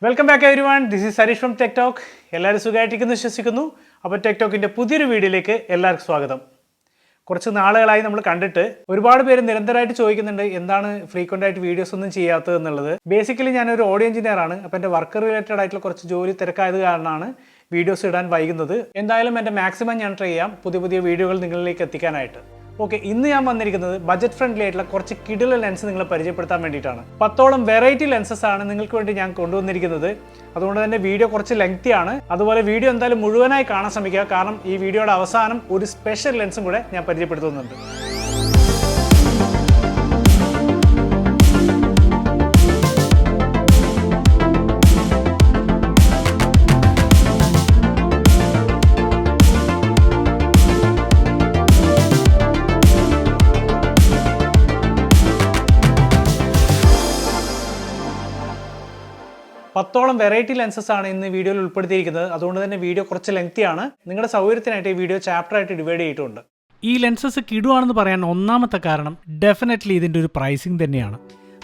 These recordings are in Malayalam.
Welcome back everyone. This is Hareesh from Tec Tok. എല്ലാവരും സുഖമായിട്ടിരിക്കുന്നു വിശ്വസിക്കുന്നു. അപ്പോൾ ടെക് ടോക്കിന്റെ പുതിയൊരു വീഡിയോയിലേക്ക് എല്ലാവർക്കും സ്വാഗതം. കുറച്ച് നാളുകളായി നമ്മൾ കണ്ടിട്ട് ഒരുപാട് പേര് നിരന്തരമായിട്ട് ചോദിക്കുന്നുണ്ട് എന്താണ് ഫ്രീക്വന്റ് ആയിട്ട് വീഡിയോസ് ഒന്നും ചെയ്യാത്തത് എന്നുള്ളത്. ബേസിക്കലി ഞാനൊരു ഓഡിയോ എഞ്ചിനീയർ ആണ്. അപ്പോൾ എൻ്റെ വർക്ക് റിലേറ്റഡ് ആയിട്ടുള്ള കുറച്ച് ജോലി തിരക്കായത് കാരണമാണ് വീഡിയോസ് ഇടാൻ വൈകുന്നത്. എന്തായാലും എൻ്റെ മാക്സിമം ഞാൻ ട്രൈ ചെയ്യാം പുതിയ വീഡിയോകൾ നിങ്ങളിലേക്ക് എത്തിക്കാനായിട്ട്. ഓക്കെ, ഇന്ന് ഞാൻ വന്നിരിക്കുന്നത് ബജറ്റ് ഫ്രണ്ട്ലി ആയിട്ടുള്ള കുറച്ച് കിടില ലെൻസ് നിങ്ങളെ പരിചയപ്പെടുത്താൻ വേണ്ടിയിട്ടാണ്. 10ഓളം വെറൈറ്റി ലെൻസസ് ആണ് നിങ്ങൾക്ക് വേണ്ടി ഞാൻ കൊണ്ടുവന്നിരിക്കുന്നത്. അതുകൊണ്ട് തന്നെ വീഡിയോ കുറച്ച് ലെങ്തി ആണ്. അതുപോലെ വീഡിയോ എന്തായാലും മുഴുവനായി കാണാൻ ശ്രമിക്കുക, കാരണം ഈ വീഡിയോയുടെ അവസാനം ഒരു സ്പെഷ്യൽ ലെൻസും കൂടെ ഞാൻ പരിചയപ്പെടുത്തുന്നുണ്ട്. പത്തോളം വെറൈറ്റി ലെൻസസ് ആണ് ഇന്ന് വീഡിയോയിൽ ഉൾപ്പെടുത്തിയിരിക്കുന്നത്. അതുകൊണ്ട് തന്നെ വീഡിയോ കുറച്ച് ലെങ്തി ആണ്. നിങ്ങളുടെ സൗകര്യത്തിനായിട്ട് ഈ വീഡിയോ ചാപ്റ്റർ ആയിട്ട് ഡിവൈഡ് ചെയ്തിട്ടുണ്ട്. ഈ ലെൻസസ് കിടുവാണെന്ന് പറയാൻ ഒന്നാമത്തെ കാരണം ഡെഫിനറ്റ്ലി ഇതിൻ്റെ ഒരു പ്രൈസിങ് തന്നെയാണ്.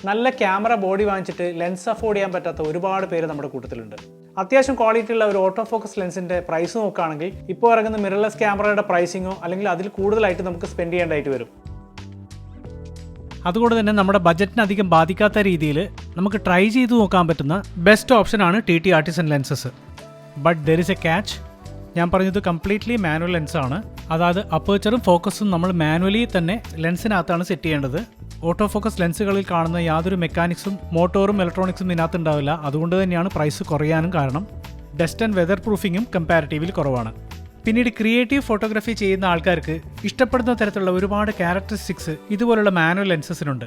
നല്ല ക്യാമറ ബോഡി വാങ്ങിച്ചിട്ട് ലെൻസ് അഫോർഡ് ചെയ്യാൻ പറ്റാത്ത ഒരുപാട് പേര് നമ്മുടെ കൂട്ടത്തിലുണ്ട്. അത്യാവശ്യം ക്വാളിറ്റി ഉള്ള ഒരു ഓട്ടോ ഫോക്കസ് ലെൻസിൻ്റെ പ്രൈസ് നോക്കുകയാണെങ്കിൽ ഇപ്പോൾ ഇറങ്ങുന്ന മിറർലെസ് ക്യാമറയുടെ പ്രൈസിങ്ങോ അല്ലെങ്കിൽ അതിൽ കൂടുതലായിട്ട് നമുക്ക് സ്പെൻഡ് ചെയ്യേണ്ടതായിട്ട് വരും. അതുകൊണ്ട് തന്നെ നമ്മുടെ ബജറ്റിന് അധികം ബാധിക്കാത്ത രീതിയിൽ നമുക്ക് ട്രൈ ചെയ്ത് നോക്കാൻ പറ്റുന്ന ബെസ്റ്റ് ഓപ്ഷനാണ് TTArtisan lenses. But there is a catch. ഞാൻ പറഞ്ഞത് കംപ്ലീറ്റ്ലി മാനുവൽ ലെൻസാണ്. അതായത് അപ്പേർച്ചറും ഫോക്കസും നമ്മൾ മാനുവലി തന്നെ ലെൻസിനകത്താണ് സെറ്റ് ചെയ്യേണ്ടത്. ഓട്ടോ ഫോക്കസ് ലെൻസുകളിൽ കാണുന്ന യാതൊരു മെക്കാനിക്സും മോട്ടോറും ഇലക്ട്രോണിക്സും ഇതിനകത്ത് ഉണ്ടാവില്ല. അതുകൊണ്ട് തന്നെയാണ് പ്രൈസ് കുറയാനും കാരണം. ഡസ്റ്റ് ആൻഡ് വെതർ പ്രൂഫിങ്ങും കമ്പാരിറ്റീവ്ലി കുറവാണ്. പിന്നീട് ക്രിയേറ്റീവ് ഫോട്ടോഗ്രാഫി ചെയ്യുന്ന ആൾക്കാർക്ക് ഇഷ്ടപ്പെടുന്ന തരത്തിലുള്ള ഒരുപാട് ക്യാരക്ടറിസ്റ്റിക്സ് ഇതുപോലുള്ള മാനുവൽ ലെൻസസിനുണ്ട്.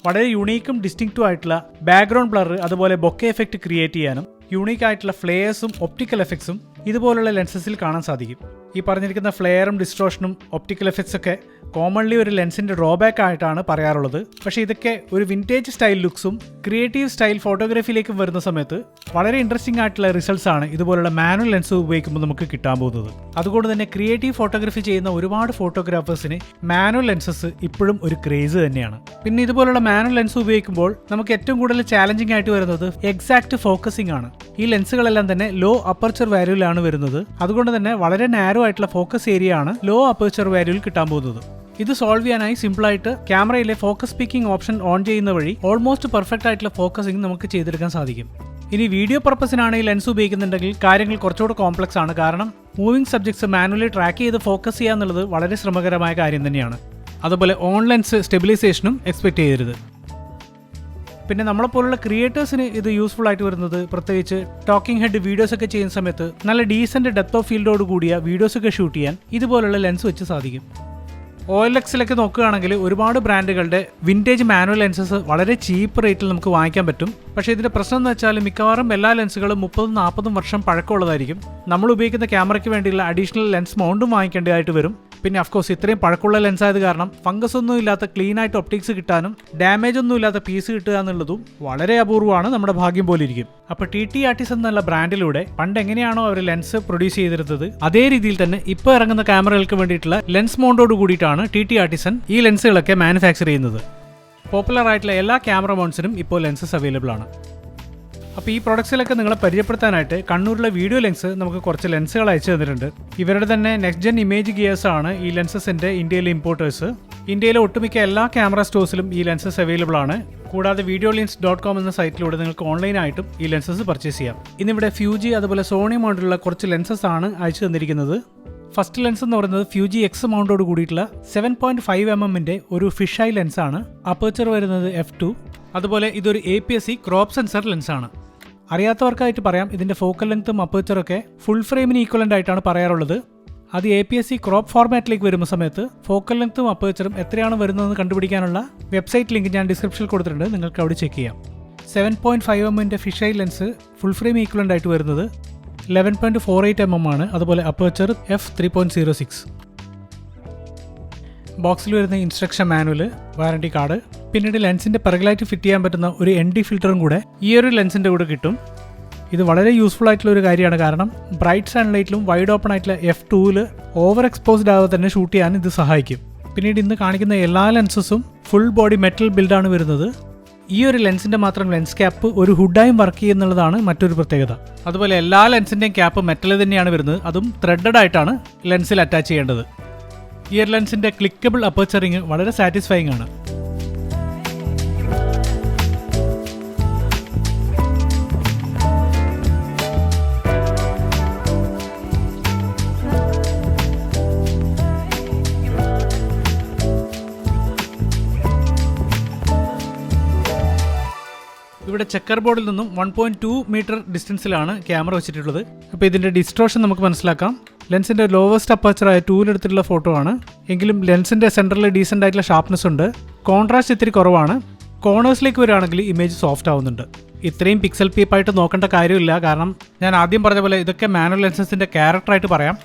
വളരെ യുണീക്കും ഡിസ്റ്റിങ്ക്റ്റും ആയിട്ടുള്ള ബാക്ക്ഗ്രൗണ്ട് ബ്ലർ, അതുപോലെ ബൊക്കെ എഫക്റ്റ് ക്രിയേറ്റ് ചെയ്യാനും യുണീക്ക് ആയിട്ടുള്ള ഫ്ലെയേഴ്സും ഒപ്റ്റിക്കൽ എഫക്ട്സും ഇതുപോലുള്ള ലെൻസസിൽ കാണാൻ സാധിക്കും. ഈ പറഞ്ഞിരിക്കുന്ന ഫ്ലെയറും ഡിസ്ട്രോഷനും ഒപ്റ്റിക്കൽ എഫക്ട്സ് ഒക്കെ കോമൺലി ഒരു ലെൻസിന്റെ ഡ്രോബാക്ക് ആയിട്ടാണ് പറയാറുള്ളത്. പക്ഷേ ഇതൊക്കെ ഒരു വിൻറ്റേജ് സ്റ്റൈൽ ലുക്സും ക്രിയേറ്റീവ് സ്റ്റൈൽ ഫോട്ടോഗ്രാഫിയിലേക്കും വരുന്ന സമയത്ത് വളരെ ഇൻട്രസ്റ്റിംഗ് ആയിട്ടുള്ള റിസൾട്ട്സ് ആണ് ഇതുപോലുള്ള മാനുവൽ ലെൻസ് ഉപയോഗിക്കുമ്പോൾ നമുക്ക് കിട്ടാൻ പോകുന്നത്. അതുകൊണ്ട് തന്നെ ക്രിയേറ്റീവ് ഫോട്ടോഗ്രാഫി ചെയ്യുന്ന ഒരുപാട് ഫോട്ടോഗ്രാഫേഴ്സിന് മാനുവൽ ലെൻസസ് ഇപ്പോഴും ഒരു ക്രേസ് തന്നെയാണ്. പിന്നെ ഇതുപോലുള്ള മാനുവൽ ലെൻസ് ഉപയോഗിക്കുമ്പോൾ നമുക്ക് ഏറ്റവും കൂടുതൽ ചാലഞ്ചിങ് ആയിട്ട് വരുന്നത് എക്സാക്ട് ഫോക്കസിംഗ് ആണ്. ഈ ലെൻസുകളെല്ലാം തന്നെ ലോ അപ്പർച്ചർ വാല്യൂവിലാണ് വരുന്നത്. അതുകൊണ്ട് തന്നെ വളരെ നാരോ ആയിട്ടുള്ള ഫോക്കസ് ഏരിയ ആണ് ലോ അപ്പർച്ചർ വാല്യൂവിൽ കിട്ടാൻ പോകുന്നത്. ഇത് സോൾവ് ചെയ്യാനായി സിമ്പിളായിട്ട് ക്യാമറയിലെ ഫോക്കസ് സ്പീക്കിംഗ് ഓപ്ഷൻ ഓൺ ചെയ്യുന്ന വഴി ഓൾമോസ്റ്റ് പെർഫെക്റ്റ് ആയിട്ടുള്ള ഫോക്കസിംഗ് നമുക്ക് ചെയ്തെടുക്കാൻ സാധിക്കും. ഇനി വീഡിയോ പർപ്പസിനാണ് ഈ ലെൻസ് ഉപയോഗിക്കുന്നുണ്ടെങ്കിൽ കാര്യങ്ങൾ കുറച്ചുകൂടെ കോംപ്ലക്സ് ആണ്. കാരണം മൂവിംഗ് സബ്ജക്ട്സ് മാനുവലി ട്രാക്ക് ചെയ്ത് ഫോക്കസ് ചെയ്യുക എന്നുള്ളത് വളരെ ശ്രമകരമായ കാര്യം തന്നെയാണ്. അതുപോലെ ഓൺ ലെൻസ് സ്റ്റെബിലൈസേഷനും എക്സ്പെക്ട് ചെയ്യരുത്. പിന്നെ നമ്മളെപ്പോലുള്ള ക്രിയേറ്റേഴ്സിന് ഇത് യൂസ്ഫുൾ ആയിട്ട് വരുന്നത് പ്രത്യേകിച്ച് ടോക്കിംഗ് ഹെഡ് വീഡിയോസ് ഒക്കെ ചെയ്യുന്ന സമയത്ത് നല്ല ഡീസന്റ് ഡെപ്ത് ഓഫ് ഫീൽഡോട് കൂടിയ വീഡിയോസ് ഒക്കെ ഷൂട്ട് ചെയ്യാൻ ഇതുപോലുള്ള ലെൻസ് വെച്ച് സാധിക്കും. OLXിലൊക്കെ നോക്കുകയാണെങ്കിൽ ഒരുപാട് ബ്രാൻഡുകളുടെ വിൻറ്റേജ് മാനുവൽ ലെൻസസ് വളരെ ചീപ്പ് റേറ്റിൽ നമുക്ക് വാങ്ങിക്കാൻ പറ്റും. പക്ഷേ ഇതിൻ്റെ പ്രശ്നം എന്ന് വെച്ചാൽ മിക്കവാറും എല്ലാ ലെൻസുകളും 30-40 വർഷം പഴക്കമുള്ളതായിരിക്കും. നമ്മൾ ഉപയോഗിക്കുന്ന ക്യാമറയ്ക്ക് വേണ്ടിയുള്ള അഡീഷണൽ ലെൻസ് മൗണ്ടും വാങ്ങിക്കേണ്ടതായിട്ട് വരും. പിന്നെ അഫ്കോഴ്സ് ഇത്രയും പഴക്കമുള്ള ലെൻസ് ആയത് കാരണം ഫംഗസ് ഒന്നും ഇല്ലാത്ത ക്ലീൻ ആയിട്ട് ഒപ്റ്റിക്സ് കിട്ടാനും ഡാമേജ് ഒന്നും ഇല്ലാത്ത പീസ് കിട്ടുക എന്നുള്ളതും വളരെ അപൂർവമാണ്. നമ്മുടെ ഭാഗ്യം പോലെ ഇരിക്കും. അപ്പോൾ TTArtisan എന്നുള്ള ബ്രാൻഡിലൂടെ പണ്ട് എങ്ങനെയാണോ അവർ ലെൻസ് പ്രൊഡ്യൂസ് ചെയ്തിരുന്നത് അതേ രീതിയിൽ തന്നെ ഇപ്പോൾ ഇറങ്ങുന്ന ക്യാമറകൾക്ക് വേണ്ടിയിട്ടുള്ള ലെൻസ് മൗണ്ടോട് കൂടിയിട്ടാണ് TTArtisan ഈ ലെൻസുകളൊക്കെ മാനുഫാക്ചർ ചെയ്യുന്നത്. പോപ്പുലർ ആയിട്ടുള്ള എല്ലാ ക്യാമറ മൗണ്ട്സിനും ഇപ്പോൾ ലെൻസസ് അവൈലബിൾ ആണ്. അപ്പോൾ ഈ പ്രൊഡക്ട്സിലൊക്കെ നിങ്ങളെ പരിചയപ്പെടുത്താനായിട്ട് കണ്ണൂരിലെ വീഡിയോ ലെൻസ് നമുക്ക് കുറച്ച് ലെൻസുകൾ അയച്ചു തന്നിട്ടുണ്ട്. ഇവരുടെ തന്നെ നെക്സ്റ്റ് ജെൻ ഇമേജ് ഗിയേഴ്സ് ആണ് ഈ ലെൻസസിൻ്റെ ഇന്ത്യയിലെ ഇമ്പോർട്ടേഴ്സ്. ഇന്ത്യയിലെ ഒട്ടുമിക്ക എല്ലാ ക്യാമറ സ്റ്റോഴ്സിലും ഈ ലെൻസസ് അവൈലബിൾ ആണ്. കൂടാതെ videolens.com എന്ന സൈറ്റിലൂടെ നിങ്ങൾക്ക് ഓൺലൈനായിട്ടും ഈ ലെൻസസ് പർച്ചേസ് ചെയ്യാം. ഇന്നിവിടെ ഫ്യൂജി അതുപോലെ സോണി മൗണ്ടുള്ള കുറച്ച് ലെൻസസ് ആണ് അയച്ചു തന്നിരിക്കുന്നത്. ഫസ്റ്റ് ലെൻസ് എന്ന് പറയുന്നത് ഫ്യൂജി എക്സ് മൗണ്ടോട് കൂടിയിട്ടുള്ള 7.5mm ഒരു ഫിഷായി ലെൻസാണ്. അപ്പേർച്ചർ വരുന്നത് f2. അതുപോലെ ഇതൊരു APS-C ക്രോപ്പ് സെൻസർ ലെൻസാണ്. അറിയാത്തവർക്കായിട്ട് പറയാം, ഇതിൻ്റെ ഫോക്കൽ ലെങ്ത്തും അപ്പേർച്ചറൊക്കെ ഫുൾ ഫ്രെയിമിന് ഈക്വലൻ്റ് ആയിട്ടാണ് പറയാറുള്ളത്. അത് APS-C ക്രോപ്പ് ഫോർമാറ്റിലേക്ക് വരുന്ന സമയത്ത് ഫോക്കൽ ലെങ്ത്തും അപ്പേർച്ചറും എത്രയാണ് വരുന്നതെന്ന് കണ്ടുപിടിക്കാനുള്ള വെബ്സൈറ്റ് ലിങ്ക് ഞാൻ ഡിസ്ക്രിപ്ഷനിൽ കൊടുത്തിട്ടുണ്ട്. നിങ്ങൾക്ക് അവിടെ ചെക്ക് ചെയ്യാം. 7.5mm ഫിഷായി ലെൻസ് ഫുൾ ഫ്രെയിം ഈക്വലൻ്റ് ആയിട്ട് വരുന്നത് 11.48mm ആണ്. അതുപോലെ അപ്പേർച്ചർ f3.06. ബോക്സിൽ വരുന്ന ഇൻസ്ട്രക്ഷൻ മാനുവൽ, വാറണ്ടി കാർഡ്, പിന്നീട് ലെൻസിൻ്റെ പിറകിലായിട്ട് ഫിറ്റ് ചെയ്യാൻ പറ്റുന്ന ഒരു ND ഫിൽറ്ററും കൂടെ ഈ ഒരു ലെൻസിൻ്റെ കൂടെ കിട്ടും. ഇത് വളരെ യൂസ്ഫുൾ ആയിട്ടുള്ള ഒരു കാര്യമാണ്. കാരണം ബ്രൈറ്റ് സൺലൈറ്റിലും വൈഡ് ഓപ്പൺ ആയിട്ടുള്ള f2-ൽ ഓവർ എക്സ്പോസ്ഡ് ആവാതെ തന്നെ ഷൂട്ട് ചെയ്യാൻ ഇത് സഹായിക്കും. പിന്നീട് ഇന്ന് കാണിക്കുന്ന എല്ലാ ലെൻസസും ഫുൾ ബോഡി മെറ്റൽ ബിൽഡാണ് വരുന്നത്. ഈ ഒരു ലെൻസിൻ്റെ മാത്രം ലെൻസ് ക്യാപ്പ് ഒരു ഹുഡായും വർക്ക് ചെയ്യുന്നുള്ളതാണ് മറ്റൊരു പ്രത്യേകത. അതുപോലെ എല്ലാ ലെൻസിൻ്റെയും ക്യാപ്പ് മെറ്റൽ തന്നെയാണ് വരുന്നത്, അതും ത്രെഡഡ് ആയിട്ടാണ് ലെൻസിൽ അറ്റാച്ച് ചെയ്യേണ്ടത്. ഈ ഒരു ലെൻസിൻ്റെ ക്ലിക്കബിൾ അപ്പർച്ചറിങ് വളരെ സാറ്റിസ്ഫൈങ് ആണ്. ഇവിടെ ചെക്കർ ബോർഡിൽ നിന്നും 1.2 മീറ്റർ ഡിസ്റ്റൻസിലാണ് ക്യാമറ വെച്ചിട്ടുള്ളത്. അപ്പോൾ ഇതിൻ്റെ ഡിസ്ട്രോഷൻ നമുക്ക് മനസ്സിലാക്കാം. ലെൻസിൻ്റെ ലോവസ്റ്റ് അപ്പർച്ചറായ 2 എടുത്തിട്ടുള്ള ഫോട്ടോ ആണ്. എങ്കിലും ലെൻസിൻ്റെ സെൻറ്ററിൽ ഡീസൻ്റ് ആയിട്ടുള്ള ഷാർപ്നെസ് ഉണ്ട്. കോൺട്രാസ്റ്റ് ഇത്തിരി കുറവാണ്. കോർണേഴ്സിലേക്ക് വരികയാണെങ്കിൽ ഇമേജ് സോഫ്റ്റ് ആവുന്നുണ്ട്. ഇത്രയും പിക്സൽ പീപ്പായിട്ട് നോക്കേണ്ട കാര്യമില്ല, കാരണം ഞാൻ ആദ്യം പറഞ്ഞ പോലെ ഇതൊക്കെ മാനുവൽ ലെൻസസിൻ്റെ ക്യാരക്ടറായിട്ട് പറയാം.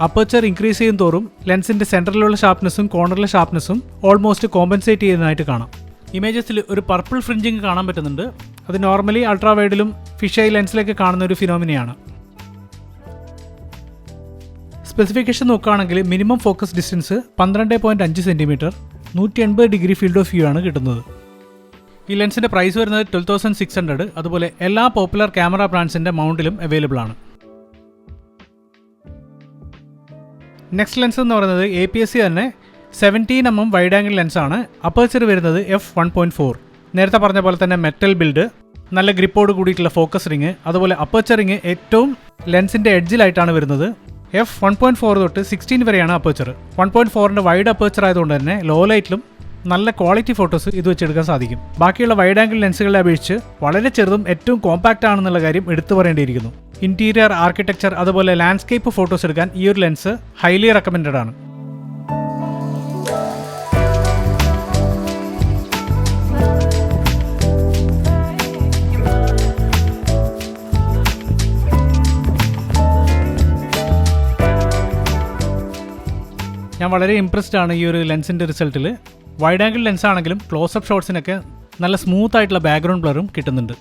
അപ്പർച്ചർ ഇൻക്രീസ് ചെയ്യും തോറും ലെൻസിൻ്റെ സെൻറ്ററിലുള്ള ഷാർപ്നെസ്സും കോർണറിലെ ഷാർപ്നെസ്സും ഓൾമോസ്റ്റ് കോമ്പൻസേറ്റ് ചെയ്യുന്നതായിട്ട് കാണാം. ഇമേജസിൽ ഒരു പർപ്പിൾ ഫ്രിഞ്ചിങ് കാണാൻ പറ്റുന്നുണ്ട്. അത് നോർമലി അൾട്രാ വൈഡിലും ഫിഷ് ഐ ലെൻസിലേക്ക് കാണുന്ന ഒരു ഫിനോമിനയാണ്. സ്പെസിഫിക്കേഷൻ നോക്കുകയാണെങ്കിൽ minimum focus distance 12.5 centimetre, 180 degree field of view ആണ് കിട്ടുന്നത്. ഈ ലെൻസിൻ്റെ പ്രൈസ് വരുന്നത് 12,600. അതുപോലെ എല്ലാ പോപ്പുലർ ക്യാമറ ബ്രാൻഡ്സിൻ്റെ മൗണ്ടിലും അവൈലബിൾ ആണ്. നെക്സ്റ്റ് ലെൻസ് എന്ന് പറയുന്നത് APS-C തന്നെ 17mm വൈഡ് ആംഗിൾ ലെൻസാണ്. അപ്പർച്ചർ വരുന്നത് f1.4. നേരത്തെ പറഞ്ഞ പോലെ തന്നെ മെറ്റൽ ബിൽഡ്, നല്ല ഗ്രിപ്പോട് കൂടിയിട്ടുള്ള ഫോക്കസ് റിങ്, അതുപോലെ അപ്പർച്ചറിങ് ഏറ്റവും ലെൻസിൻ്റെ എഡ്ജിലായിട്ടാണ് വരുന്നത്. f1.4 തൊട്ട് 16 വരെയാണ് അപ്പർച്ചർ. 1.4ൻ്റെ വൈഡ് അപ്പർച്ചർ ആയതുകൊണ്ട് തന്നെ ലോ ലൈറ്റിലും നല്ല ക്വാളിറ്റി ഫോട്ടോസ് ഇത് വെച്ചെടുക്കാൻ സാധിക്കും. ബാക്കിയുള്ള വൈഡ് ആംഗിൾ ലെൻസുകളെ അപേക്ഷിച്ച് വളരെ ചെറുതും ഏറ്റവും കോമ്പാക്റ്റ് ആണെന്നുള്ള കാര്യം എടുത്തു പറയേണ്ടിയിരിക്കുന്നു. ഇന്റീരിയർ ആർക്കിടെക്ചർ അതുപോലെ ലാൻഡ്സ്കേപ്പ് ഫോട്ടോസ് എടുക്കാൻ ഈ ഒരു ലെൻസ് ഹൈലി റെക്കമെൻഡഡ് ആണ്. ഞാൻ വളരെ ഇംപ്രസ്ഡ് ആണ് ഈ ഒരു ലെൻസിൻ്റെ റിസൾട്ടിൽ. വൈഡ് ആംഗിൾ ലെൻസ് ആണെങ്കിലും ക്ലോസപ്പ് ഷോട്ട്സിനൊക്കെ നല്ല സ്മൂത്ത് ആയിട്ടുള്ള ബാക്ക്ഗ്രൗണ്ട് ബ്ലറും കിട്ടുന്നുണ്ട്.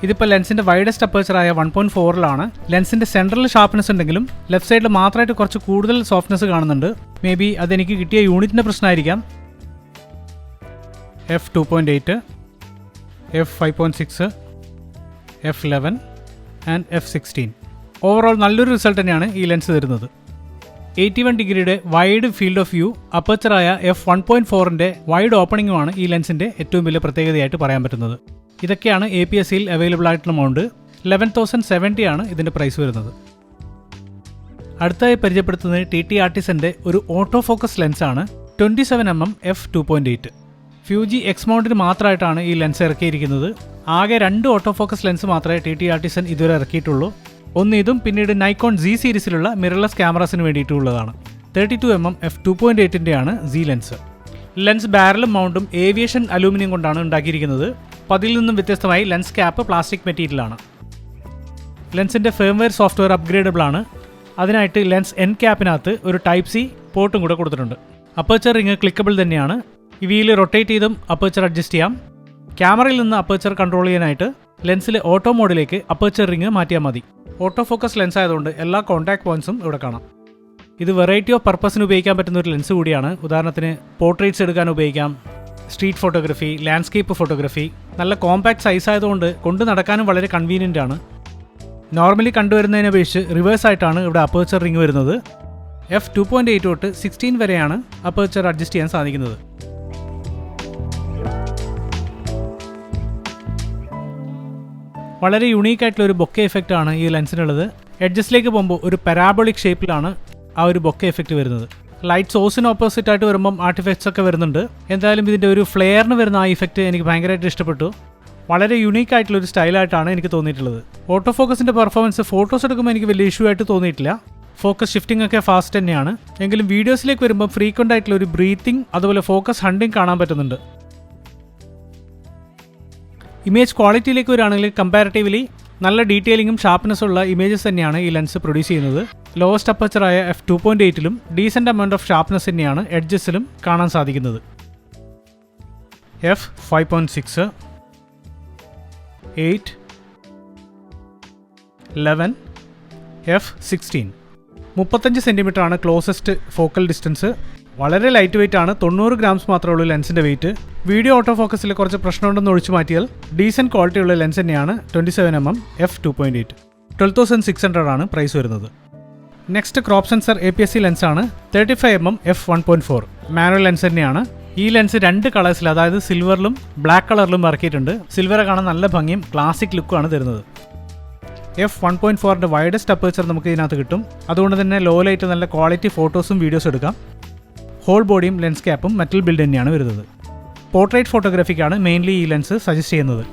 ഇതിപ്പോൾ ലെൻസിൻ്റെ വൈഡസ്റ്റ് അപ്പർച്ചറായ 1.4ലാണ്. ലെൻസിൻ്റെ സെൻട്രൽ ഷാർപ്നെസ് ഉണ്ടെങ്കിലും ലെഫ്റ്റ് സൈഡിൽ മാത്രമായിട്ട് കുറച്ച് കൂടുതൽ സോഫ്റ്റ്നെസ് കാണുന്നുണ്ട്. മേ ബി അതെനിക്ക് കിട്ടിയ യൂണിറ്റിൻ്റെ പ്രശ്നമായിരിക്കാം. f2.8, f5.6, f11 and f16. Overall നല്ലൊരു റിസൾട്ട് തന്നെയാണ് ഈ ലെൻസ് തരുന്നത്. 81 ഡിഗ്രിയുടെ വൈഡ് ഫീൽഡ് ഓഫ് വ്യൂ, അപ്പർച്ചറായ f1.4ൻ്റെ വൈഡ് ഓപ്പണിങ്ങുമാണ് ഈ ലെൻസിൻ്റെ ഏറ്റവും വലിയ പ്രത്യേകതയായിട്ട് പറയാൻ പറ്റുന്നത്. ഇതൊക്കെയാണ് APS-Cയിൽ അവൈലബിൾ ആയിട്ടുള്ള എമൗണ്ട്. 11,070 ആണ് ഇതിൻ്റെ പ്രൈസ് വരുന്നത്. അടുത്തായി പരിചയപ്പെടുത്തുന്നത് TTArtisanൻ്റെ ഒരു ഓട്ടോ ഫോക്കസ് ലെൻസാണ്. 27mm f2.8. ഫ്യൂജി എക്സ് മൗണ്ടിന് മാത്രമായിട്ടാണ് ഈ ലെൻസ് ഇറക്കിയിരിക്കുന്നത്. ആകെ 2 ഓട്ടോ ഫോക്കസ് ലെൻസ് മാത്രമേ TTArtisan ഇതുവരെ ഇറക്കിയിട്ടുള്ളൂ. ഒന്ന് ഇതും പിന്നീട് നൈക്കോൺ Z സീരീസിലുള്ള മിറർലെസ് ക്യാമറാസിന് വേണ്ടിയിട്ടുള്ളതാണ്. 32mm f2.8ൻ്റെയാണ് Z ലെൻസ്. ലെൻസ് ബാരലും മൗണ്ടും ഏവിയേഷൻ അലൂമിനിയം കൊണ്ടാണ് ഉണ്ടാക്കിയിരിക്കുന്നത്. അതിൽ നിന്നും വ്യത്യസ്തമായി ലെൻസ് ക്യാപ്പ് പ്ലാസ്റ്റിക് മെറ്റീരിയലാണ്. ലെൻസിൻ്റെ ഫേംവെയർ സോഫ്റ്റ്വെയർ അപ്ഗ്രേഡബിൾ ആണ്. അതിനായിട്ട് ലെൻസ് എൻ ക്യാപ്പിനകത്ത് ഒരു ടൈപ്പ് C പോർട്ടും കൂടെ കൊടുത്തിട്ടുണ്ട്. അപ്പർച്ചർ റിങ് ക്ലിക്കബിൾ തന്നെയാണ്. ഈ വീല് റൊട്ടേറ്റ് ചെയ്തും അപ്പർച്ചർ അഡ്ജസ്റ്റ് ചെയ്യാം. ക്യാമറയിൽ നിന്ന് അപ്പർച്ചർ കൺട്രോൾ ചെയ്യാനായിട്ട് ലെൻസിലെ ഓട്ടോ മോഡിലേക്ക് അപ്പർച്ചർ റിങ് മാറ്റിയാൽ മതി. ഓട്ടോ ഫോക്കസ് ലെൻസ് ആയതുകൊണ്ട് എല്ലാ കോൺടാക്ട് പോയിന്റ്സും ഇവിടെ കാണാം. ഇത് വെറൈറ്റി ഓഫ് പർപ്പസിന് ഉപയോഗിക്കാൻ പറ്റുന്ന ഒരു ലെൻസ് കൂടിയാണ്. ഉദാഹരണത്തിന് പോർട്രേറ്റ്സ് എടുക്കാൻ ഉപയോഗിക്കാം, സ്ട്രീറ്റ് ഫോട്ടോഗ്രാഫി, ലാൻഡ്സ്കേപ്പ് ഫോട്ടോഗ്രാഫി. നല്ല കോമ്പാക്ട് സൈസ് ആയതുകൊണ്ട് കൊണ്ടു നടക്കാനും വളരെ കൺവീനിയൻ്റ് ആണ്. നോർമലി കണ്ടുവരുന്നതിനെ അപേക്ഷിച്ച് റിവേഴ്സ് ആയിട്ടാണ് ഇവിടെ അപ്പർച്ചർ റിങ് വരുന്നത്. f2.8 തൊട്ട് 16 വരെയാണ് അപ്പർച്ചർ അഡ്ജസ്റ്റ് ചെയ്യാൻ സാധിക്കുന്നത്. വളരെ യുണീക്ക് ആയിട്ടുള്ള ഒരു ബൊക്കെ എഫക്റ്റ് ആണ് ഈ ലെൻസിനുള്ളത്. എഡ്ജസിലേക്ക് പോകുമ്പോൾ ഒരു പരാബോളിക് ഷേപ്പിലാണ് ആ ഒരു ബൊക്കെ എഫക്റ്റ് വരുന്നത്. ലൈറ്റ് സോഴ്സിന് ഓപ്പോസിറ്റ് ആയിട്ട് വരുമ്പം ആർട്ടിഫാക്ട്സ് ഒക്കെ വരുന്നുണ്ട്. എന്തായാലും ഇതിൻ്റെ ഒരു ഫ്ലെയറിന് വരുന്ന ആ ഇഫക്റ്റ് എനിക്ക് ഭയങ്കരമായിട്ട് ഇഷ്ടപ്പെട്ടു. വളരെ യുണീക്ക് ആയിട്ടുള്ളൊരു സ്റ്റൈലായിട്ടാണ് എനിക്ക് തോന്നിയിട്ടുള്ളത്. ഓട്ടോ ഫോക്കസിൻ്റെ പെർഫോമൻസ് ഫോട്ടോസ് എടുക്കുമ്പോൾ എനിക്ക് വലിയ ഇഷ്യൂ ആയിട്ട് തോന്നിയിട്ടില്ല. ഫോക്കസ് ഷിഫ്റ്റിംഗ് ഒക്കെ ഫാസ്റ്റ് തന്നെയാണ്. എങ്കിലും വീഡിയോസിലേക്ക് വരുമ്പോൾ ഫ്രീക്വൻ്റ് ആയിട്ടുള്ള ഒരു ബ്രീത്തിങ് അതുപോലെ ഫോക്കസ് ഹണ്ടിങ് കാണാൻ പറ്റുന്നുണ്ട്. ഇമേജ് ക്വാളിറ്റിയിലേക്ക് വരികയാണെങ്കിൽ കമ്പാരിറ്റീവ്ലി നല്ല ഡീറ്റെയിലിങ്ങും ഷാർപ്നെസ്സും ഉള്ള ഇമേജസ് തന്നെയാണ് ഈ ലെൻസ് പ്രൊഡ്യൂസ് ചെയ്യുന്നത്. ലോവസ്റ്റ് അപ്പർച്ചറായ f2.8ലും ഡീസൻ്റ് എമൗണ്ട് ഓഫ് ഷാർപ്നെസ് തന്നെയാണ് എഡ്ജസിലും കാണാൻ സാധിക്കുന്നത്. f5.6, 8, 11, f16. 35 സെൻറ്റിമീറ്ററാണ് ക്ലോസസ്റ്റ് ഫോക്കൽ ഡിസ്റ്റൻസ്. വളരെ ലൈറ്റ് വെയിറ്റ് ആണ്. 90 ഗ്രാംസ് മാത്രമേ ഉള്ളൂ ലെൻസിൻ്റെ വെയിറ്റ്. വീഡിയോ ഓട്ടോ ഫോക്കസിൽ കുറച്ച് പ്രശ്നമുണ്ടെന്ന് ഒഴിച്ചു മാറ്റിയാൽ ഡീസൻറ്റ് ക്വാളിറ്റിയുള്ള ലെൻസ് തന്നെയാണ് 27mm f2.8. 12,600 ആണ് പ്രൈസ് വരുന്നത്. നെക്സ്റ്റ് ക്രോപ്പ് സെൻസർ APS-C ലെൻസാണ് 35mm f1.4. മാനുവൽ ലെൻസ് തന്നെയാണ്. ഈ ലെൻസ് 2 കളേഴ്സിൽ, അതായത് സിൽവറിലും ബ്ലാക്ക് കളറിലും ഇറക്കിയിട്ടുണ്ട്. സിൽവർ കാണാൻ നല്ല ഭംഗിയും ക്ലാസിക് ലുക്കുമാണ് തരുന്നത്. f1.4ൻ്റെ വൈഡസ്റ്റ് അപ്പേച്ചർ നമുക്ക് ഇതിനകത്ത് കിട്ടും. അതുകൊണ്ട് തന്നെ ലോ ലൈറ്റ് നല്ല ക്വാളിറ്റി ഫോട്ടോസും വീഡിയോസും എടുക്കാം. ഹോൾ ബോഡിയും ലെൻസ് ക്യാപ്പും മെറ്റൽ ബിൽഡ് തന്നെയാണ് വരുന്നത്. പോർട്രേറ്റ് ഫോട്ടോഗ്രാഫിക്കാണ് മെയിൻലി ഈ ലെൻസ് സജസ്റ്റ് ചെയ്യുന്നത്.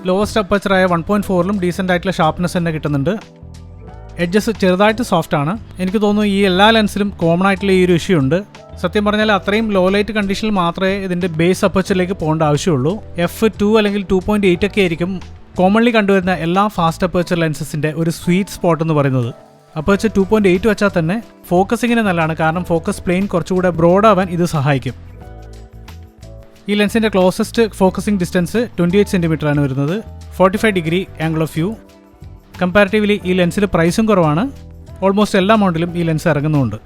ലോവസ്റ്റ് അപ്പച്ചറായ 1.4ലും ഡീസൻ്റ് ആയിട്ടുള്ള ഷാർപ്നെസ് തന്നെ കിട്ടുന്നുണ്ട്. എഡ്ജസ് ചെറുതായിട്ട് സോഫ്റ്റ് ആണ്. എനിക്ക് തോന്നുന്നു ഈ എല്ലാ ലെൻസിലും കോമൺ ആയിട്ടുള്ള ഈ ഒരു ഇഷ്യൂ ഉണ്ട്. സത്യം പറഞ്ഞാൽ അത്രയും ലോ ലൈറ്റ് കണ്ടീഷനിൽ മാത്രമേ ഇതിൻ്റെ ബേസ് അപ്പച്ചറിലേക്ക് പോകേണ്ട ആവശ്യമുള്ളൂ. f2 അല്ലെങ്കിൽ 2.8 ഒക്കെ ആയിരിക്കും കോമൺലി കണ്ടുവരുന്ന എല്ലാ ഫാസ്റ്റ് അപ്പച്ചർ ലെൻസസിൻ്റെ ഒരു സ്വീറ്റ് സ്പോട്ട് എന്ന് പറയുന്നത്. അപ്പച്ചർ 2.8 വെച്ചാൽ തന്നെ ഫോക്കസിങ്ങിന് നല്ലതാണ്, കാരണം ഫോക്കസ് പ്ലെയിൻ കുറച്ചുകൂടെ ബ്രോഡാവാൻ ഇത് സഹായിക്കും. ഈ ലെൻസിൻ്റെ ക്ലോസസ്റ്റ് ഫോക്കസിംഗ് ഡിസ്റ്റൻസ് 28 cm ആണ് വരുന്നത്. 45 degree angle of view. Comparatively ഈ ലെൻസിൽ പ്രൈസും കുറവാണ്. ഓൾമോസ്റ്റ് എല്ലാ മൗണ്ടിലും ഈ ലെൻസ് ഇറങ്ങുന്നുമുണ്ട്.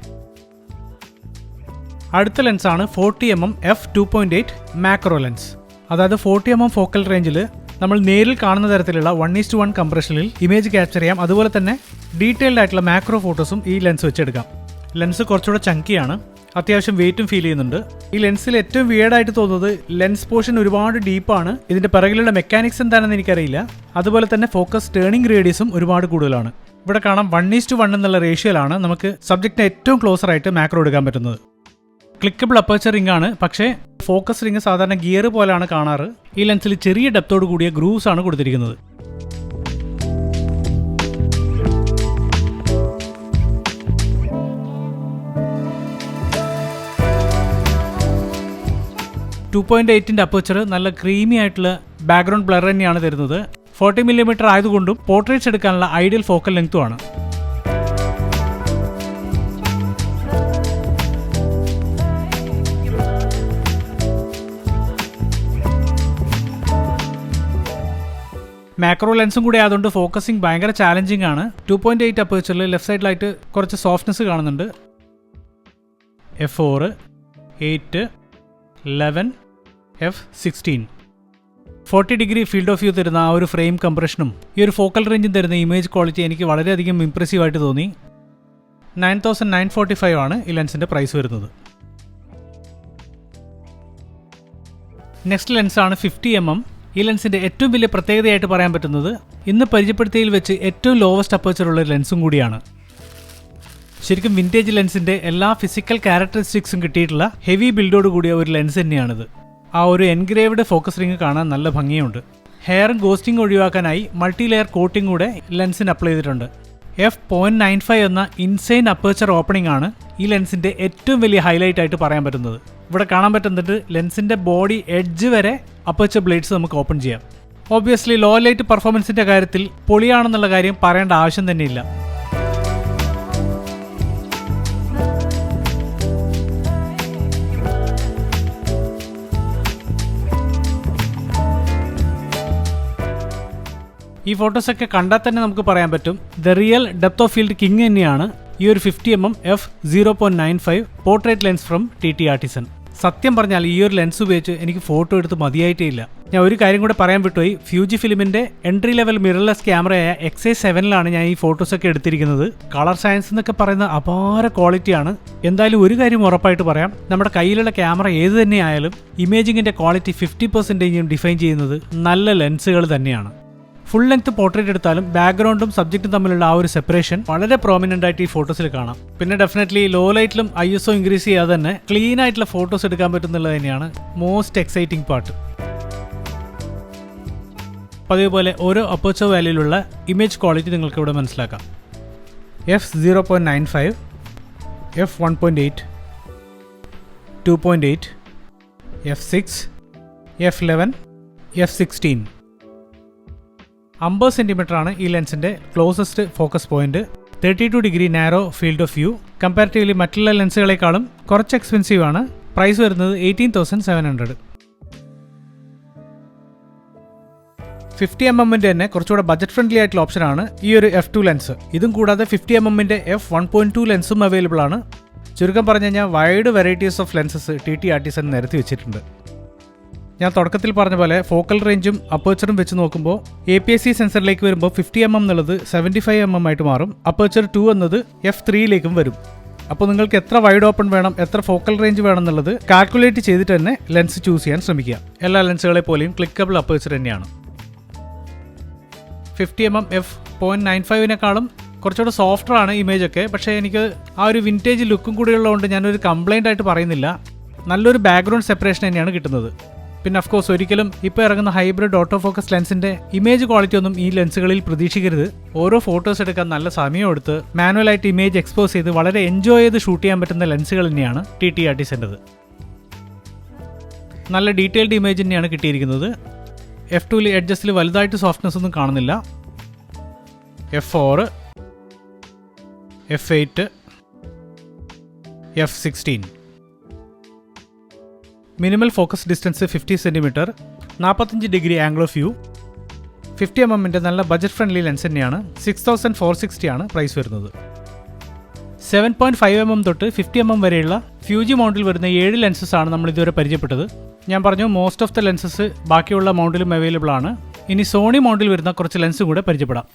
അടുത്ത ലെൻസാണ് 40mm f2.8 മാക്രോ ലെൻസ്. അതായത് 40mm ഫോക്കൽ റേഞ്ചിൽ നമ്മൾ നേരിൽ കാണുന്ന തരത്തിലുള്ള 1:1 കംപ്രഷനിൽ ഇമേജ് ക്യാപ്ചർ ചെയ്യാം. അതുപോലെ തന്നെ ഡീറ്റെയിൽഡ് ആയിട്ടുള്ള മാക്രോ ഫോട്ടോസും ഈ ലെൻസ് വെച്ചെടുക്കാം. ലെൻസ് കുറച്ചുകൂടെ ചങ്കിയാണ്, അത്യാവശ്യം വെയിറ്റും ഫീൽ ചെയ്യുന്നുണ്ട്. ഈ ലെൻസിൽ ഏറ്റവും വിയേർഡായിട്ട് തോന്നുന്നത് ലെൻസ് പോർഷൻ ഒരുപാട് ഡീപ്പാണ്. ഇതിൻ്റെ പിറകിലുള്ള മെക്കാനിക്സ് എന്താണെന്ന് എനിക്കറിയില്ല. അതുപോലെ തന്നെ ഫോക്കസ് ടേണിംഗ് റേഡിയസും ഒരുപാട് കൂടുതലാണ്. ഇവിടെ കാണാം 1:1 എന്നുള്ള റേഷ്യോയിലാണ് നമുക്ക് സബ്ജക്റ്റിന് ഏറ്റവും ക്ലോസർ ആയിട്ട് മാക്രോ എടുക്കാൻ പറ്റുന്നത്. ക്ലിക്കബിൾ അപ്പേച്ചർ റിംഗ് ആണ്, പക്ഷേ ഫോക്കസ് റിംഗ് സാധാരണ ഗിയർ പോലെയാണ് കാണാറ്. ഈ ലെൻസിൽ ചെറിയ ഡെപ്തോട് കൂടിയ ഗ്രൂവ്സ് ആണ് കൊടുത്തിരിക്കുന്നത്. .8ൻ്റെ അപ്പേച്ചർ നല്ല ക്രീമി ആയിട്ടുള്ള ബാക്ക്ഗ്രൗണ്ട് ബ്ലർ തന്നെയാണ് തരുന്നത്. 40mm ആയതുകൊണ്ടും പോർട്രേറ്റ്സ് എടുക്കാനുള്ള ഐഡിയൽ ഫോക്കൽ ലെങ്ത്തുമാണ്. മാക്രോ ലെൻസും കൂടി ആയതുകൊണ്ട് ഫോക്കസിങ് ഭയങ്കര ചാലഞ്ചിങ് ആണ്. 2.8 അപ്പേച്ചറിൽ ലെഫ്റ്റ് സൈഡിലായിട്ട് കുറച്ച് സോഫ്റ്റ്നെസ് കാണുന്നുണ്ട്. f4, 8, 11, f16. 40 degree field of view തരുന്ന ആ ഒരു ഫ്രെയിം കംപ്രഷനും ഈ ഒരു ഫോക്കൽ റേഞ്ചും തരുന്ന ഇമേജ് ക്വാളിറ്റി എനിക്ക് വളരെയധികം ഇംപ്രസീവായിട്ട് തോന്നി. 9,945 ആണ് ഈ ലെൻസിൻ്റെ പ്രൈസ് വരുന്നത്. Next ലെൻസാണ് 50mm. ഈ ലെൻസിൻ്റെ ഏറ്റവും വലിയ പ്രത്യേകതയായിട്ട് പറയാൻ പറ്റുന്നത് ഇന്ന് പരിചയപ്പെടുത്തിയതിൽ വെച്ച് ഏറ്റവും ലോവസ്റ്റ് അപ്പേച്ചറുള്ള ലെൻസും കൂടിയാണ്. ശരിക്കും വിൻറ്റേജ് ലെൻസിൻ്റെ എല്ലാ ഫിസിക്കൽ ക്യാരക്ടറിസ്റ്റിക്സും കിട്ടിയിട്ടുള്ള ഹെവി ബിൽഡോട് കൂടിയ ഒരു ലെൻസ് തന്നെയാണിത്. ആ ഒരു എൻഗ്രേവ്ഡ് ഫോക്കസ് റിംഗ് കാണാൻ നല്ല ഭംഗിയുണ്ട്. ഹെയർ ഗോസ്റ്റിംഗ് ഒഴിവാക്കാനായി മൾട്ടി ലെയർ കോട്ടിംഗ് കൂടെ ലെൻസിന് അപ്ലൈ ചെയ്തിട്ടുണ്ട്. f.95 എന്ന ഇൻസൈൻ അപ്പേച്ചർ ഓപ്പണിംഗ് ആണ് ഈ ലെൻസിൻ്റെ ഏറ്റവും വലിയ ഹൈലൈറ്റ് ആയിട്ട് പറയാൻ പറ്റുന്നത്. ഇവിടെ കാണാൻ പറ്റുന്നത് ലെൻസിൻ്റെ ബോഡി എഡ്ജ് വരെ അപ്പേച്ചർ ബ്ലേഡ്സ് നമുക്ക് ഓപ്പൺ ചെയ്യാം. ഓബ്വിയസ്ലി ലോ ലൈറ്റ് പെർഫോമൻസിൻ്റെ കാര്യത്തിൽ പൊളിയാണെന്നുള്ള കാര്യം പറയേണ്ട ആവശ്യം തന്നെയില്ല. ഈ ഫോട്ടോസൊക്കെ കണ്ടാൽ തന്നെ നമുക്ക് പറയാൻ പറ്റും the real depth of field king തന്നെയാണ് ഈ ഒരു 50mm f0.95 portrait lens from TTArtisan. സത്യം പറഞ്ഞാൽ ഈ ഒരു ലെൻസ് ഉപയോഗിച്ച് എനിക്ക് ഫോട്ടോ എടുത്ത് മതിയായിട്ടേ ഇല്ല. ഞാൻ ഒരു കാര്യം കൂടെ പറയാൻ വിട്ടുപോയി. Fujifilmന്റെ എൻട്രി ലെവൽ മിറർലെസ് ക്യാമറയായ XA7ലാണ് ഞാൻ ഈ ഫോട്ടോസൊക്കെ എടുത്തിരിക്കുന്നത്. കളർ സയൻസ് എന്നൊക്കെ പറയുന്ന അപാര ക്വാളിറ്റിയാണ്. എന്തായാലും ഒരു കാര്യം ഉറപ്പായിട്ട് പറയാം, നമ്മുടെ കയ്യിലുള്ള ക്യാമറ ഏത് തന്നെയായാലും ഇമേജിങ്ങിൻ്റെ ക്വാളിറ്റി 50% ഡിഫൈൻ ചെയ്യുന്നത് നല്ല ലെൻസുകൾ തന്നെയാണ്. ഫുൾ ലെങ്ത് പോർട്രേറ്റ് എടുത്താലും ബാക്ക്ഗ്രൗണ്ടും സബ്ജക്റ്റും തമ്മിലുള്ള ആ ഒരു സെപ്പറേഷൻ വളരെ പ്രോമിനൻ്റ് ആയിട്ട് ഈ ഫോട്ടോസിൽ കാണാം. പിന്നെ ഡെഫിനറ്റ്ലി ലോ ലൈറ്റിലും ISO ഇൻക്രീസ് ചെയ്യാതെ തന്നെ ക്ലീൻ ആയിട്ടുള്ള ഫോട്ടോസ് എടുക്കാൻ പറ്റുന്നുള്ളത് തന്നെയാണ് മോസ്റ്റ് എക്സൈറ്റിംഗ് പാർട്ട്. പതിവുപോലെ ഓരോ അപ്പേച്ചർ വാല്യൂയിലുള്ള ഇമേജ് ക്വാളിറ്റി നിങ്ങൾക്ക് ഇവിടെ മനസ്സിലാക്കാം. f0.95, f1.8, 2.8, f6, f11, f16. 50 cm ആണ് ഈ ലെൻസിൻ്റെ closest focus point. 32° narrow field of view. Comparatively മറ്റുള്ള ലെൻസുകളെക്കാളും കുറച്ച് എക്സ്പെൻസീവ് ആണ്. പ്രൈസ് വരുന്നത് 18,700. 50mm തന്നെ കുറച്ചുകൂടെ ബജറ്റ് ഫ്രണ്ട്ലി ആയിട്ടുള്ള ഓപ്ഷനാണ് ഈ ഒരു f2 ലെൻസ്. ഇതും കൂടാതെ 50mm f1.2 ലെൻസും അവൈലബിൾ ആണ്. ചുരുക്കം പറഞ്ഞു കഴിഞ്ഞാൽ wide varieties of lenses TTArtisan നിരത്തി വെച്ചിട്ടുണ്ട്. ഞാൻ തുടക്കത്തിൽ പറഞ്ഞ പോലെ ഫോക്കൽ റേഞ്ചും അപ്പേച്ചറും വെച്ച് നോക്കുമ്പോൾ APS-C സെൻസറിലേക്ക് വരുമ്പോൾ 50mm എന്നുള്ളത് 75mm ആയിട്ട് മാറും. അപ്പേച്ചർ 2 എന്നത് f3യിലേക്കും വരും. അപ്പോൾ നിങ്ങൾക്ക് എത്ര വൈഡ് ഓപ്പൺ വേണം, എത്ര ഫോക്കൽ റേഞ്ച് വേണം എന്നുള്ളത് കാൽക്കുലേറ്റ് ചെയ്തിട്ട് തന്നെ ലെൻസ് ചൂസ് ചെയ്യാൻ ശ്രമിക്കുക. എല്ലാ ലെൻസുകളെ പോലെയും ക്ലിക്കബിൾ അപ്പേച്ചർ തന്നെയാണ്. 50mm f.95നെക്കാളും കുറച്ചുകൂടെ സോഫ്റ്ററാണ് ഇമേജൊക്കെ. പക്ഷേ എനിക്ക് ആ ഒരു വിൻറ്റേജ് ലുക്കും കൂടി ഉള്ളതുകൊണ്ട് ഞാനൊരു കംപ്ലൈൻ്റ് ആയിട്ട് പറയുന്നില്ല. നല്ലൊരു ബാക്ക്ഗ്രൗണ്ട് സെപ്പറേഷൻ തന്നെയാണ് കിട്ടുന്നത്. പിന്നെ അഫ്കോഴ്സ് ഒരിക്കലും ഇപ്പോൾ ഇറങ്ങുന്ന ഹൈബ്രിഡ് ഓട്ടോ ഫോക്കസ് ലെൻസിൻ്റെ ഇമേജ് ക്വാളിറ്റി ഒന്നും ഈ ലെൻസുകളിൽ പ്രതീക്ഷിക്കരുത്. ഓരോ ഫോട്ടോസ് എടുക്കാൻ നല്ല സമയമെടുത്ത് മാനുവലായിട്ട് ഇമേജ് എക്സ്പോസ് ചെയ്ത് വളരെ എൻജോയ് ചെയ്ത് ഷൂട്ട് ചെയ്യാൻ പറ്റുന്ന ലെൻസുകൾ തന്നെയാണ് TTArtisanൻ്റെത്. നല്ല ഡീറ്റെയിൽഡ് ഇമേജ് തന്നെയാണ് കിട്ടിയിരിക്കുന്നത്. f2 എഡ്ജസ്റ്റിൽ വലുതായിട്ട് സോഫ്റ്റ്നെസ് ഒന്നും കാണുന്നില്ല. f4, f8, f16. Minimal focus distance 50 cm, 45° angle of view. 50mm നല്ല ബജറ്റ് ഫ്രണ്ട്ലി ലെൻസ് തന്നെയാണ്. 6460 ആണ് പ്രൈസ് വരുന്നത്. 7.5mm തൊട്ട് 50mm വരെയുള്ള ഫ്യൂജി മൗണ്ടിൽ വരുന്ന 7 ലെൻസസ് ആണ് നമ്മൾ ഇതുവരെ പരിചയപ്പെട്ടത്. ഞാൻ പറഞ്ഞു മോസ്റ്റ് ഓഫ് ദ ലെൻസസ് ബാക്കിയുള്ള മൗണ്ടിലും അവൈലബിൾ ആണ്. ഇനി സോണി മൗണ്ടിൽ വരുന്ന കുറച്ച് ലെൻസും കൂടെ പരിചയപ്പെടാം.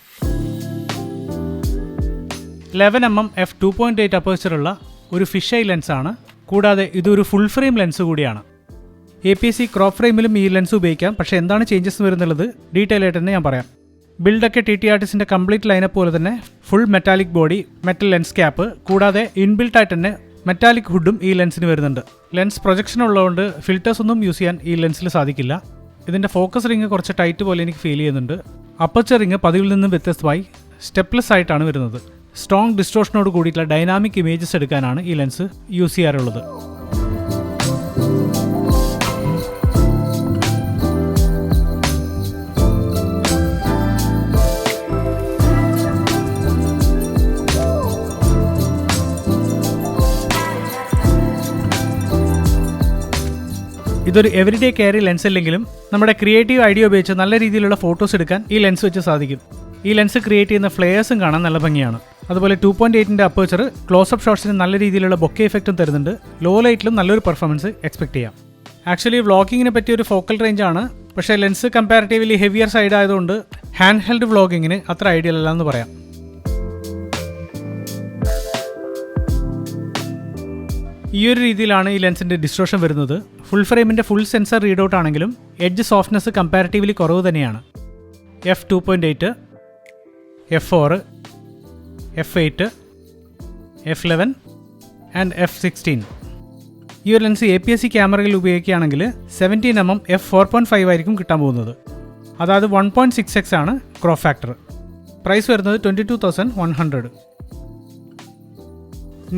11mm f2.8 അപ്പേച്ചറുള്ള ഒരു ഫിഷൈ ലെൻസാണ്. കൂടാതെ ഇതൊരു ഫുൾ ഫ്രെയിം ലെൻസ് കൂടിയാണ്. APS-C ക്രോപ്പ് ഫ്രെയിമിലും ഈ ലെൻസ് ഉപയോഗിക്കാം. പക്ഷേ എന്താണ് ചേഞ്ചസ് വരുന്നുള്ളത് ഡീറ്റെയിൽ ആയിട്ട് തന്നെ ഞാൻ പറയാം. ബിൽഡൊക്കെ TTArtisanൻ്റെ കംപ്ലീറ്റ് ലൈനപ്പ് പോലെ തന്നെ full metallic body, metal lens cap, കൂടാതെ ഇൻബിൽട്ട് ആയിട്ട് തന്നെ മെറ്റാലിക് ഹുഡും ഈ ലെൻസിന് വരുന്നുണ്ട്. ലെൻസ് പ്രൊജക്ഷൻ ഉള്ളതുകൊണ്ട് ഫിൽറ്റേഴ്സ് ഒന്നും യൂസ് ചെയ്യാൻ ഈ ലെൻസിൽ സാധിക്കില്ല. ഇതിൻ്റെ ഫോക്കസ് റിങ് കുറച്ച് ടൈറ്റ് പോലെ എനിക്ക് ഫീൽ ചെയ്യുന്നുണ്ട്. അപ്പർച്ചർ റിങ് പതിവിൽ നിന്നും വ്യത്യസ്തമായി സ്റ്റെപ്ലെസ് ആയിട്ടാണ് വരുന്നത്. സ്ട്രോങ് ഡിസ്റ്റോർഷനോട് കൂടിയിട്ടുള്ള ഡൈനാമിക് ഇമേജസ് എടുക്കാനാണ് ഈ ലെൻസ് യൂസ് ചെയ്യാറുള്ളത്. ഇതൊരു എവരിഡേ ക്യാരി ലെൻസ് അല്ലെങ്കിലും നമ്മുടെ ക്രിയേറ്റീവ് ഐഡിയ ഉപയോഗിച്ച് നല്ല രീതിയിലുള്ള ഫോട്ടോസ് എടുക്കാൻ ഈ ലെൻസ് വെച്ച് സാധിക്കും. ഈ ലെൻസ് ക്രിയേറ്റ് ചെയ്യുന്ന ഫ്ലെയേഴ്സും കാണാൻ നല്ല ഭംഗിയാണ്. അതുപോലെ 2.8ൻ്റെ അപ്പേച്ചർ ക്ലോസപ്പ് ഷോട്ട്സിന് നല്ല രീതിയിലുള്ള ബൊക്കെ എഫക്റ്റും തരുന്നുണ്ട്. ലോ ലൈറ്റിലും നല്ലൊരു പെർഫോമൻസ് എക്സ്പെക്ട് ചെയ്യാം. ആക്ച്വലി വ്ളോഗിങ്ങിനെ പറ്റിയ ഒരു ഫോക്കൽ റേഞ്ചാണ്. പക്ഷേ ലെൻസ് കമ്പാരിറ്റീവ്ലി ഹെവിയർ സൈഡ് ആയതുകൊണ്ട് ഹാൻഡ് ഹെൽഡ് വ്ളോഗിങ്ങിന് അത്ര ഐഡിയൽ അല്ല എന്ന് പറയാം. ഈ ഒരു രീതിയിലാണ് ഈ ലെൻസിൻ്റെ ഡിസ്റ്റോർഷൻ വരുന്നത്. ഫുൾ ഫ്രെയിമിൻ്റെ ഫുൾ സെൻസർ റീഡ് ഔട്ട് ആണെങ്കിലും എഡ്ജ് സോഫ്റ്റ്നെസ് കമ്പാരിറ്റീവ്ലി കുറവ് തന്നെയാണ്. f2.8, f4, f8, f11 and f16. ഈ ഒരു ലെൻസ് APS-C ക്യാമറയിൽ ഉപയോഗിക്കുകയാണെങ്കിൽ 17mm f4.5 ആയിരിക്കും കിട്ടാൻ പോകുന്നത്. അതായത് 1.6x ആണ് ക്രോപ്പ് ഫാക്ടർ. പ്രൈസ് വരുന്നത് 22,100.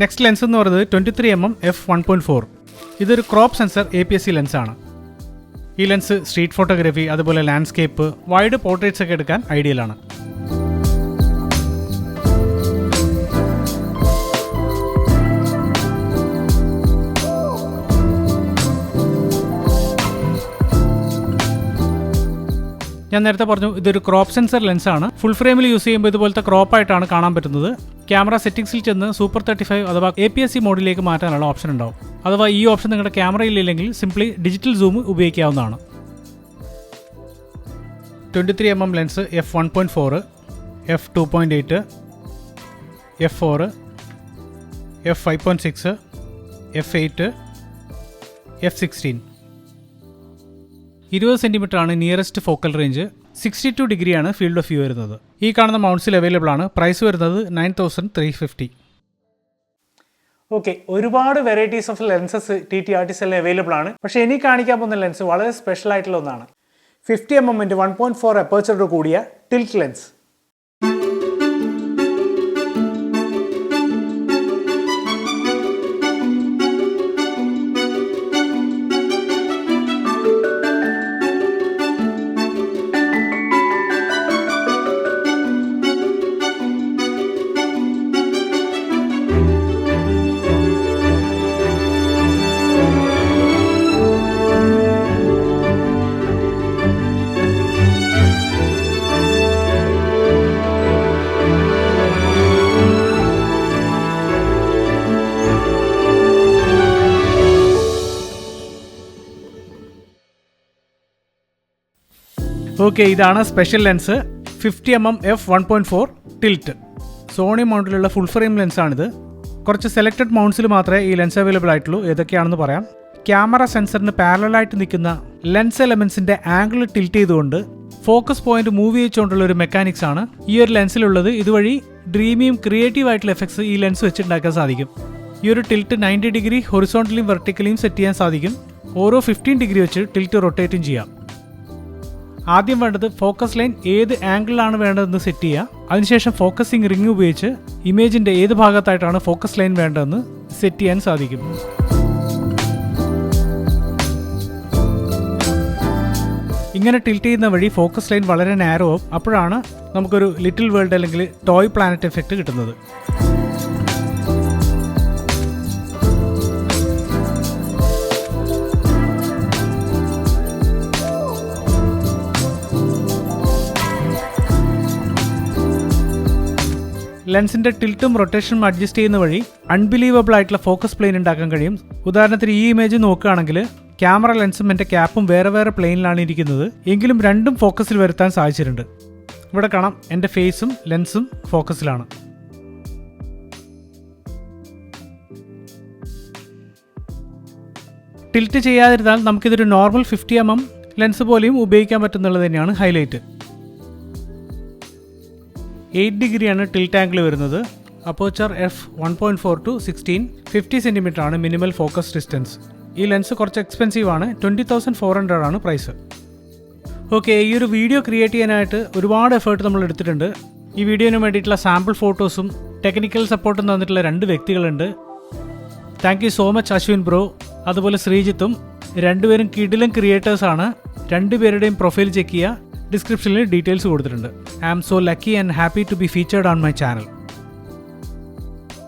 നെക്സ്റ്റ് ലെൻസ് എന്ന് പറയുന്നത് 23mm f1.4. ഇതൊരു ക്രോപ്പ് സെൻസർ APS-C ലെൻസാണ്. ഈ ലെൻസ് സ്ട്രീറ്റ് ഫോട്ടോഗ്രാഫി, അതുപോലെ ലാൻഡ്സ്കേപ്പ്, വൈഡ് പോർട്രേറ്റ്സ് ഒക്കെ എടുക്കാൻ ഐഡിയലാണ്. ഞാൻ നേരത്തെ പറഞ്ഞു ഇതൊരു ക്രോപ്പ് സെൻസർ ലെൻസാണ്. ഫുൾ ഫ്രെയിമിൽ യൂസ് ചെയ്യുമ്പോൾ ഇതുപോലത്തെ ക്രോപ്പായിട്ടാണ് കാണാൻ പറ്റുന്നത്. ക്യാമറ സെറ്റിംഗ്സിൽ ചെന്ന് സൂപ്പർ 35 അഥവാ APS-C മോഡിലേക്ക് മാറ്റാനുള്ള ഓപ്ഷൻ ഉണ്ടാവും. അഥവാ ഈ ഓപ്ഷൻ നിങ്ങളുടെ ക്യാമറയിൽ ഇല്ലെങ്കിൽ സിംപ്ലി ഡിജിറ്റൽ സൂം ഉപയോഗിക്കാവുന്നതാണ്. 23mm lens f1.4, f2.8, f4, f5.6, f8, f16. 20 cm ആണ് നിയറസ്റ്റ് ഫോക്കൽ റേഞ്ച്. 62° ആണ് ഫീൽഡ് ഓഫ് വ്യൂ വരുന്നത്. ഈ കാണുന്ന മൗണ്ട്സിൽ അവൈലബിൾ ആണ്. പ്രൈസ് വരുന്നത് 9,350. ഓക്കെ, ഒരുപാട് വെറൈറ്റീസ് ഓഫ് ലെൻസസ് TTArtisanൽ അവൈലബിൾ ആണ്. പക്ഷേ ഇനി കാണിക്കാൻ പോകുന്ന ലെൻസ് വളരെ സ്പെഷ്യൽ ആയിട്ടുള്ള ഒന്നാണ്. 50mm 1.4 അപ്പേച്ചറോട് കൂടിയ ടിൽറ്റ് ലെൻസ്. ഓക്കെ, ഇതാണ് special lens 50mm f1.4 tilt. Sony മൗണ്ടിലുള്ള ഫുൾ ഫ്രെയിം ലെൻസാണിത്. കുറച്ച് സെലക്റ്റഡ് മൗണ്ട്സിൽ മാത്രമേ ഈ ലെൻസ് അവൈലബിൾ ആയിട്ടുള്ളൂ. ഏതൊക്കെയാണെന്ന് പറയാം. ക്യാമറ സെൻസറിന് പാരലായിട്ട് നിൽക്കുന്ന ലെൻസ് എലമെന്റ്സിന്റെ ആംഗിൾ ടിൽറ്റ് ചെയ്തുകൊണ്ട് ഫോക്കസ് പോയിന്റ് മൂവ് ചെയ്തുകൊണ്ടുള്ള ഒരു മെക്കാനിക്സ് ആണ് ഈ ഒരു ലെൻസിലുള്ളത്. ഇതുവഴി ഡ്രീമിയും ക്രിയേറ്റീവ് ആയിട്ടുള്ള എഫക്ട്സ് ഈ ലെൻസ് വെച്ചുണ്ടാക്കാൻ സാധിക്കും. ഈ ഒരു ടിൽറ്റ് 90 ഡിഗ്രി ഹൊറിസോണ്ടലിയും വെർട്ടിക്കലിയും സെറ്റ് ചെയ്യാൻ സാധിക്കും. ഓരോ 15 ഡിഗ്രി വെച്ച് ടിൽറ്റ് റൊട്ടേറ്റും ചെയ്യാം. ആദ്യം വേണ്ടത് ഫോക്കസ് ലൈൻ ഏത് ആംഗിളിലാണ് വേണ്ടതെന്ന് സെറ്റ് ചെയ്യുക. അതിനുശേഷം ഫോക്കസിംഗ് റിംഗ് ഉപയോഗിച്ച് ഇമേജിന്റെ ഏത് ഭാഗത്തായിട്ടാണ് ഫോക്കസ് ലൈൻ വേണ്ടതെന്ന് സെറ്റ് ചെയ്യാൻ സാധിക്കും. ഇങ്ങനെ ടിൽറ്റ് ചെയ്യുന്ന വഴി ഫോക്കസ് ലൈൻ വളരെ നാരോ ആവും. അപ്പോഴാണ് നമുക്കൊരു ലിറ്റിൽ വേൾഡ് അല്ലെങ്കിൽ ടോയ് പ്ലാനറ്റ് എഫക്റ്റ് കിട്ടുന്നത്. ലെൻസിന്റെ ടിൽറ്റും റൊട്ടേഷനും അഡ്ജസ്റ്റ് ചെയ്യുന്ന വഴി അൺബിലീവബിൾ ആയിട്ടുള്ള ഫോക്കസ് പ്ലെയിൻ ഉണ്ടാക്കാൻ കഴിയും. ഉദാഹരണത്തിന് ഈ ഇമേജ് നോക്കുകയാണെങ്കിൽ ക്യാമറ ലെൻസും എൻ്റെ ക്യാപ്പും വേറെ വേറെ പ്ലെയിനിലാണ് ഇരിക്കുന്നത്. എങ്കിലും രണ്ടും ഫോക്കസിൽ വരുത്താൻ സാധിച്ചിട്ടുണ്ട്. ഇവിടെ കാണാം എൻ്റെ ഫേസും ലെൻസും ഫോക്കസിലാണ്. ടിൽറ്റ് ചെയ്യാതിരുന്നാൽ നമുക്കിതൊരു നോർമൽ 50mm ലെൻസ് പോലെയും ഉപയോഗിക്കാൻ പറ്റുന്നുള്ളത് തന്നെയാണ് ഹൈലൈറ്റ്. 8 ഡിഗ്രിയാണ് ടിൽറ്റ് ആംഗിൾ വരുന്നത്. അപ്പർച്ചർ f1.4 to 16, 50 cm ആണ് മിനിമൽ ഫോക്കസ് ഡിസ്റ്റൻസ്. ഈ ലെൻസ് കുറച്ച് എക്സ്പെൻസീവ് ആണ്. 20,400 ആണ് പ്രൈസ്. ഓക്കെ, ഈ ഒരു വീഡിയോ ക്രിയേറ്റ് ചെയ്യാനായിട്ട് ഒരുപാട് എഫേർട്ട് നമ്മൾ എടുത്തിട്ടുണ്ട്. ഈ വീഡിയോന് വേണ്ടിയിട്ടുള്ള സാമ്പിൾ ഫോട്ടോസും ടെക്നിക്കൽ സപ്പോർട്ടും തന്നിട്ടുള്ള 2 വ്യക്തികളുണ്ട്. Thank you so much Ashwin bro, അതുപോലെ ശ്രീജിത്തും. രണ്ടുപേരും കിടിലൻ ക്രിയേറ്റേഴ്സാണ്. രണ്ടുപേരുടെയും പ്രൊഫൈൽ ചെക്ക് ചെയ്യുക. ഡിസ്ക്രിപ്ഷനിൽ ഡീറ്റെയിൽസ് കൊടുത്തിട്ടുണ്ട്. I am so lucky and happy to be featured on my channel.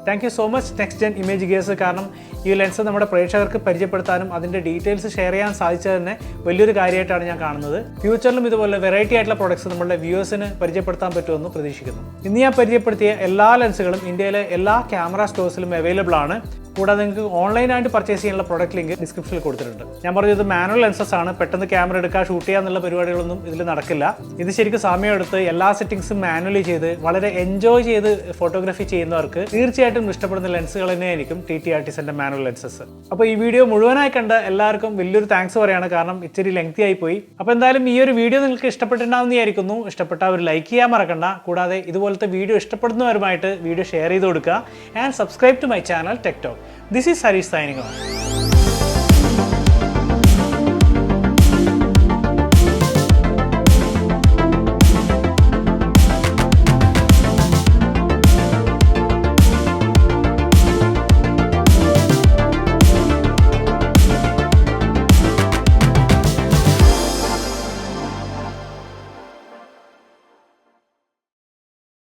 Thank you so much next gen image gears. കാരണം ഈ ലെൻസ് നമ്മുടെ പ്രേക്ഷകർക്ക് പരിചയപ്പെടുത്താനും അതിൻ്റെ ഡീറ്റെയിൽസ് ഷെയർ ചെയ്യാൻ സാധിച്ചത് തന്നെ വലിയൊരു കാര്യമായിട്ടാണ് ഞാൻ കാണുന്നത്. ഫ്യൂച്ചറിലും ഇതുപോലെ വെറൈറ്റി ആയിട്ടുള്ള പ്രോഡക്ട്സ് നമ്മുടെ വ്യൂവേഴ്സിന് പരിചയപ്പെടുത്താൻ പറ്റുമെന്ന് പ്രതീക്ഷിക്കുന്നു. ഇന്ന് ഞാൻ പരിചയപ്പെടുത്തിയ എല്ലാ ലെൻസുകളും ഇന്ത്യയിലെ എല്ലാ ക്യാമറ സ്റ്റോഴ്സിലും അവൈലബിൾ ആണ്. കൂടാതെ നിങ്ങൾക്ക് ഓൺലൈനായിട്ട് പർച്ചേസ് ചെയ്യാനുള്ള പ്രൊഡക്റ്റ് ലിങ്ക് ഡിസ്ക്രിപ്ഷനിൽ കൊടുത്തിട്ടുണ്ട്. ഞാൻ പറഞ്ഞത് മാനുവൽ ലെൻസസ് ആണ്. പെട്ടെന്ന് ക്യാമറ എടുക്കുക, ഷൂട്ട് ചെയ്യുക എന്നുള്ള പരിപാടികളൊന്നും ഇതിൽ നടക്കില്ല. ഇത് ശരിക്കും സമയമെടുത്ത് എല്ലാ സെറ്റിംഗ്സും മാനുവലി ചെയ്ത് വളരെ എൻജോയ് ചെയ്ത് ഫോട്ടോഗ്രാഫി ചെയ്യുന്നവർക്ക് തീർച്ചയായിട്ടും ഇഷ്ടപ്പെടുന്ന ലെൻസുകൾ തന്നെയായിരിക്കും TTArtisanന്റെ മാനുവൽ ലെൻസസ്. അപ്പോൾ ഈ വീഡിയോ മുഴുവനായി കണ്ട എല്ലാവർക്കും വലിയൊരു താങ്ക്സ് പറയാണ്. കാരണം ഇച്ചിരി ലെങ്തി ആയി പോയി. അപ്പോൾ എന്തായാലും ഈ ഒരു വീഡിയോ നിങ്ങൾക്ക് ഇഷ്ടപ്പെട്ടിട്ടുണ്ടാവുന്നതായിരിക്കുന്നു. ഇഷ്ടപ്പെട്ട ഒരു ലൈക്ക് ചെയ്യാൻ മറക്കണ്ട. കൂടാതെ ഇതുപോലത്തെ വീഡിയോ ഇഷ്ടപ്പെടുന്നവരുമായിട്ട് വീഡിയോ ഷെയർ ചെയ്ത് കൊടുക്കുക. And subscribe to my channel tech talk. This is Hareesh signing off.